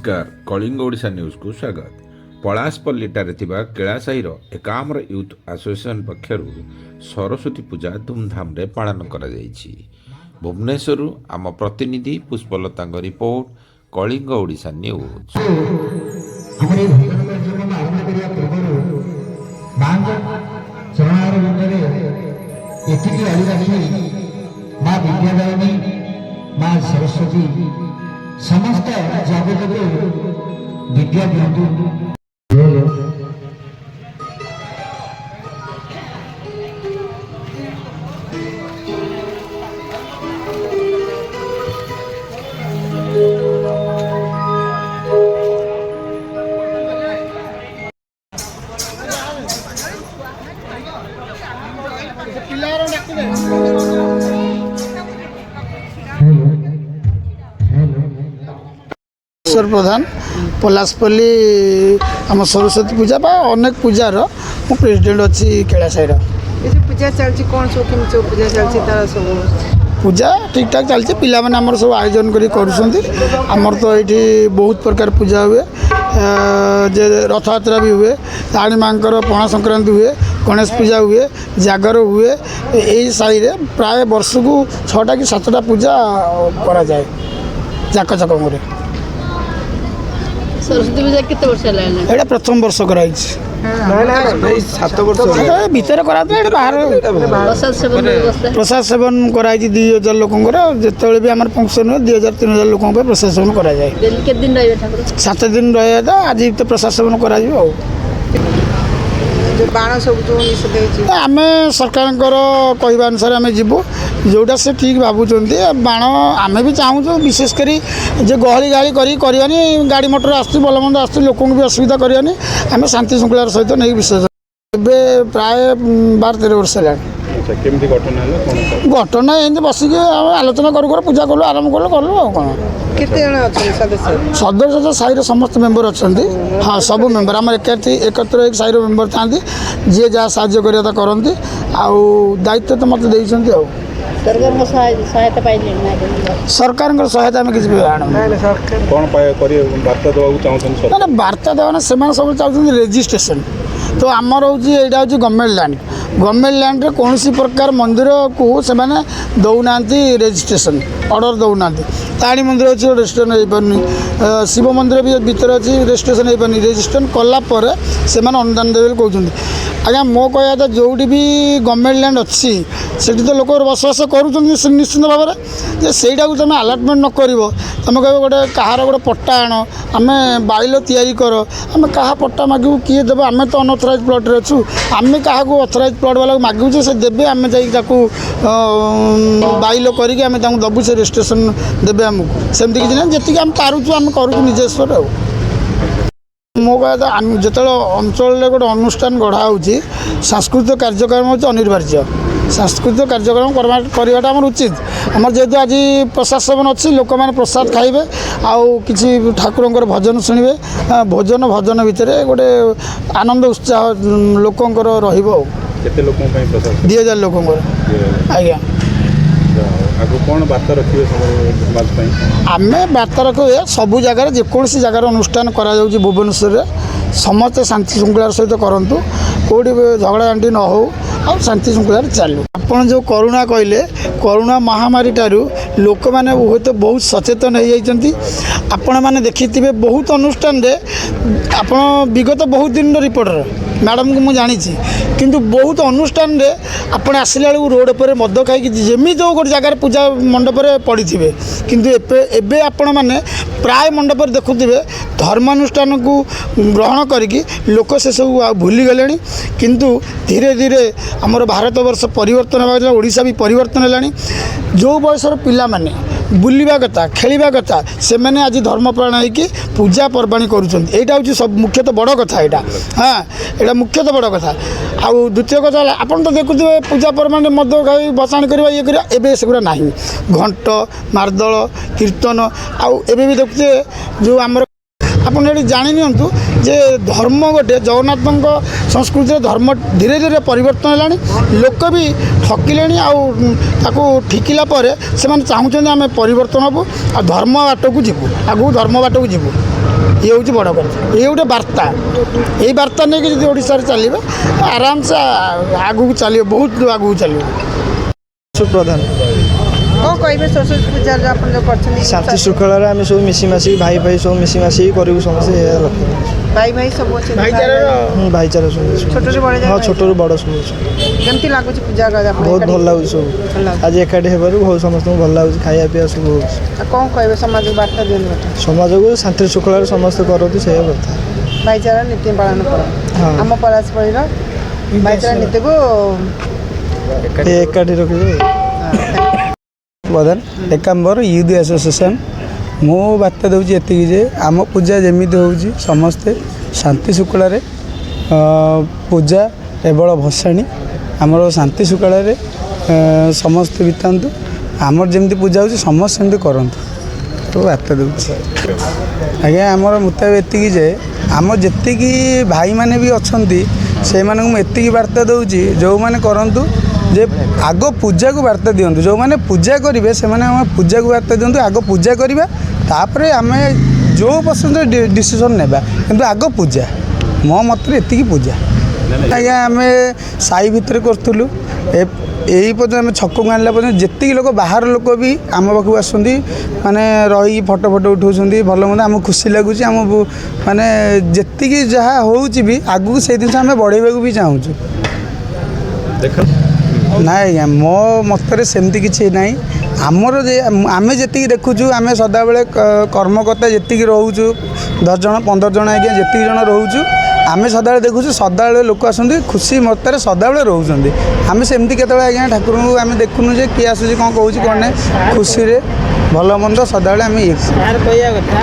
नमस्कार कलिंग ओडिशा न्यूज को स्वागत। पलासपल्लीटारे केलासाहीर एकाम्र यूथ एसोसिएशन पक्षर सरस्वती पूजा धूमधाम रे पालन करा जायछि। भुवनेश्वर आम प्रतिनिधि पुष्पलता रिपोर्ट कलिंग ओडिशा न्यूज। माँ सरस्वती समस्त जगत को विद्या दिंतु। प्रधान पलासपल्ली आम सरस्वती पूजा बा अनेक पूजार मो प्रेसिडेंट अच्छी कैलासाहीर। पूजा चलती कौन सब पूजा चलती तार सब पूजा ठीक ठाक चलती। पिला माने हमर सब आयोजन करी करूछंती। हमर तो एठी बहुत प्रकार पूजा हुए, जे रथ यात्रा भी हुए, रानी मांकर पणा संक्रांति हुए, गणेश पूजा हुए, जागर हुए। यही साई रे प्राय वर्ष को 6टा कि 7टा पूजा करा जाए जाकजकमरे। सरस्वती पूजा कितने वर्ष है? एटा प्रथम वर्ष कराई 7 वर्ष भीतर करा बाहर प्रसाद सेवन कराई 2000 लोकंर। जिते भी आम फंक्शन हुए 2000-3000 लोक प्रसाद सेवन करा जाए। 7 दिन रहा था। आज तो प्रसाद सेवन करा बाण सब जो आम सरकार कहवा अनुसार आम जीवु जोटा से ठीक भावुं। बाण आम भी चाहूँ विशेषकर जे गहली गाड़ी करवानी, गाड़ी मोटर आस भल मंद आस लोक भी असुविधा करवानी। आम शांति श्रृंखलार सहित नहीं विशेष ए प्राय 12-13 वर्ष है। घटना एमती बसिक आलोचना करूँ पूजा कलु आरम्भ कलु कौन सदस्य तो साई समस्त मेम्बर अच्छा। हाँ सब मेम्बर आम एकत्र एक साई मेम्बर था जी जहाँ साहय करता करती। आउ दायित्व तो मत देते। सरकार सहायता आम किसी बार्ता देवा से सब चाहते रेजिस्ट्रेशन। तो आमर हूँ यहाँ हूँ गवर्नमेंट लैंड। गवर्नमेंट लैंड कौन प्रकार मंदिर को से दौना रेजिस्ट्रेशन ऑर्डर दौना। ताणी मंदिर अच्छी रेजिस्ट्रेशन हो पारनी, शिव मंदिर भी भीतर अच्छी रेजिस्ट्रेशन हो पारनी। रेजिस्ट्रेशन कलापर से अनुदान देवे कहते। आज्ञा मो कहता जोटी भी गवर्नमेंट लैंड अच्छी से तो लोक बसवास कर निश्चिंत भाव में सेटा को तुम आलाटमेंट न कर तुम कह गोटे कहार गोटे पट्टा आण आम बाइल तैयारी कर आम क्या पट्टा मागू किए देव। आम तो अनअथराइज प्लट्रे अच्छु आम क्या अथराइज प्लट वाला मागू से देवे। आम जाकू बाइल करके दबू से रेजिस्ट्रेशन देवे आमको। सेमती किसी ना जी आम पार्चु आम करूँ निजेश्वर। मो कहता जो अंचल गोटे अनुष्ठान गढ़ा हो सांस्कृतिक कार्यक्रम हूँ अनिवार्य। सांस्कृतिक कार्यक्रम करवाटा आम उचित। आम जेहेतु आज प्रसाद सेवन अच्छी लोक मैंने प्रसाद खाइबे आउ कि ठाकुर भजन शुणे। भोजन भजन भितर गोटे आनंद उत्साह लोकंर रहिबो। 2000 लोकंर आज्ञा आम बार्ता रखिए सबू जगार जेकोसी जगार अनुष्ठान करा भुवनेश्वर समस्ते शांति श्रृंखलार सहित करूँ। कौटी झगड़ा झांटी न हो आ शांति श्रृंखलार चलू। आपड़ जो करोना कहले करोना महामारी ठारू लोक मैंने हूँ तो बहुत सचेतन हो जाती। आपण मैंने देखि बहुत अनुष्ठान रे आपण विगत बहुत दिन रिपोर्टर मैडम को मुझे जानी किंतु बहुत अनुष्ठान रे आपण आसला रोड पर मद खाई जमी जो गोटे जगार पूजा मंडप पड़ी थे। किंतु एबे आपण मैंने प्राय मंडप देखुवे धर्मानुष्ठान को ग्रहण करके लोक से सब भूली गले। किंतु धीरे धीरे आमर भारत वर्ष परिवर्तन होगा, ओडिशा भी परिवर्तन है। जो बयसर पिला माने बुलवा कथा खेलवा कथा से मैंने आज धर्मप्राण होगी पूजा पर्वाणी करुँचा हूँ सब मुख्यतः बड़ कथा यहाँ। हाँ यहाँ मुख्यतः बड़ कथा। आउ द्वितीय कथा आप तो देखुए पूजा पर्वाणी मद खाई बसाणी करवा ये करा एवं सेगुड़ा ना। घंट मार्दल कीर्तन आउ एवं भी देखुए जो आम आपन ये जाणी नियंतु जे धर्म गोटे जगन्नाथ संस्कृति धर्म धीरे धीरे परिवर्तन है। लोक भी ठकिले आउ ठिकिला से चाहते आम परिवर्तन हबू आ धर्म बाट को जीवु आगू धर्म बाट को जीवु। ଇଏ ହେଉଛି ବଡ଼ କଥା। ଇଏ ଗୋଟେ ବାର୍ତ୍ତା, ଏଇ ବାର୍ତ୍ତା ନେଇକି ଯଦି ଓଡ଼ିଶାରେ ଚାଲିବେ ଆରାମସେ ଆଗକୁ ଚାଲିବ, ବହୁତ ଆଗକୁ ଚାଲିବ। ସୁପ୍ରଧାନ କ'ଣ କହିବେ ସରସ୍ୱତୀ ପୂଜା ଆପଣ ଯେଉଁ କରିଛନ୍ତି? ଶାନ୍ତି ଶୃଙ୍ଖଳାରେ ଆମେ ସବୁ ମିଶିମାଶିକି ଭାଇ ଭାଇ ସବୁ ମିଶିମାଶିକି କରିବୁ ସମସ୍ତେ, ଏହା ଲକ୍ଷ୍ୟ। ଭାଇ ଭାଇ ସବୁ ଅଛନ୍ତି, ଭାଇଚାରା ସବୁ ଅଛି। ଛୋଟରୁ ବଡ଼ ଯାଏ ହଁ, ଛୋଟରୁ ବଡ଼ ସବୁ ଅଛି। କେମିତି ଲାଗୁଛି ପୂଜା ଆପଣ ବହୁତ ଏକାଠି? ଭଲ ଲାଗୁଛି ସବୁ। ଭଲ ଲାଗୁଛି। ଆଜି ଏକାଠି ହେବାରୁ ବହୁତ ସମସ୍ତଙ୍କୁ ଭଲ ଲାଗୁଛି, ଖାଇବା ପିଇବା ସବୁ ହେଉଛି। ଆଉ କ'ଣ କହିବେ ସମାଜକୁ ବାର୍ତ୍ତା ଦିଅନ୍ତୁ ଗୋଟେ? ସମାଜକୁ ଶାନ୍ତି ଶୃଙ୍ଖଳାରେ ସମସ୍ତେ କରନ୍ତି, ସେଇଆ କଥା। ଭାଇଚାରା ନୀତି ପାଳନ କର। ହଁ। ଆମ ପଳାଶପଲ୍ଲୀର ଭାଇଚାରା ନୀତିକୁ ଏକାଠି ରଖିବେ। ପ୍ରଧାନ ଏକାମ୍ବର ୟୁଥ୍ ଆସୋସିଏସନ୍। ମୁଁ ବାର୍ତ୍ତା ଦେଉଛି ଏତିକି ଯେ ଆମ ପୂଜା ଯେମିତି ହେଉଛି ସମସ୍ତେ ଶାନ୍ତି ଶୃଙ୍ଖଳାରେ ପୂଜା କେବଳ ଭସାଣି ଆମର ଶାନ୍ତି ଶୃଙ୍ଖଳାରେ ସମସ୍ତେ ବିତାନ୍ତୁ। ଆମର ଯେମିତି ପୂଜା ହେଉଛି ସମସ୍ତେ ସେମିତି କରନ୍ତୁ, ତ ବାର୍ତ୍ତା ଦେଉଛି। ଆଜ୍ଞା ଆମର ମୁତାବକ ଏତିକି ଯେ ଆମର ଯେତିକି ଭାଇମାନେ ବି ଅଛନ୍ତି ସେମାନଙ୍କୁ ମୁଁ ଏତିକି ବାର୍ତ୍ତା ଦେଉଛି, ଯେଉଁମାନେ କରନ୍ତୁ ଯେ ଆଗ ପୂଜାକୁ ବାର୍ତ୍ତା ଦିଅନ୍ତୁ। ଯେଉଁମାନେ ପୂଜା କରିବେ ସେମାନେ ଆମ ପୂଜାକୁ ବାର୍ତ୍ତା ଦିଅନ୍ତୁ, ଆଗ ପୂଜା କରିବା, ତାପରେ ଆମେ ଯେଉଁ ପର୍ଯ୍ୟନ୍ତ ଡିସିସନ୍ ନେବା, କିନ୍ତୁ ଆଗ ପୂଜା। ମୋ ମତରେ ଏତିକି ପୂଜା। ଆଜ୍ଞା ଆମେ ସାହି ଭିତରେ କରୁଥିଲୁ, ଏଇ ପର୍ଯ୍ୟନ୍ତ ଆମେ ଛକକୁ ଆଣିଲା ପର୍ଯ୍ୟନ୍ତ ଯେତିକି ଲୋକ ବାହାର ଲୋକ ବି ଆମ ପାଖକୁ ଆସୁଛନ୍ତି, ମାନେ ରହିକି ଫଟୋ ଉଠାଉଛନ୍ତି, ଭଲ ମନ୍ଦ ଆମକୁ ଖୁସି ଲାଗୁଛି। ଆମ ମାନେ ଯେତିକି ଯାହା ହେଉଛି ବି ଆଗକୁ ସେଇ ଜିନିଷ ଆମେ ବଢ଼େଇବାକୁ ବି ଚାହୁଁଛୁ। ନାଇଁ ଆଜ୍ଞା ମୋ ମତରେ ସେମିତି କିଛି ନାହିଁ। ଆମର ଯେ ଆମେ ଯେତିକି ଦେଖୁଛୁ, ଆମେ ସଦାବେଳେ କର୍ମକର୍ତ୍ତା ଯେତିକି ରହୁଛୁ 10 ଜଣ 15 ଜଣ ଆଜ୍ଞା ଯେତିକି ଜଣ ରହୁଛୁ, ଆମେ ସଦାବେଳେ ଦେଖୁଛୁ, ସଦାବେଳେ ଲୋକ ଆସନ୍ତି ଖୁସି ମତରେ ସଦାବେଳେ ରହୁଛନ୍ତି। ଆମେ ସେମିତି କେତେବେଳେ ଆଜ୍ଞା ଠାକୁରଙ୍କୁ ଆମେ ଦେଖୁନୁ ଯେ କିଏ ଆସୁଛି କ'ଣ କହୁଛି କ'ଣ ନାହିଁ, ଖୁସିରେ ଭଲ ମନ୍ଦ ସଦାବେଳେ ଆମେ ଇଏ କହିବା କଥା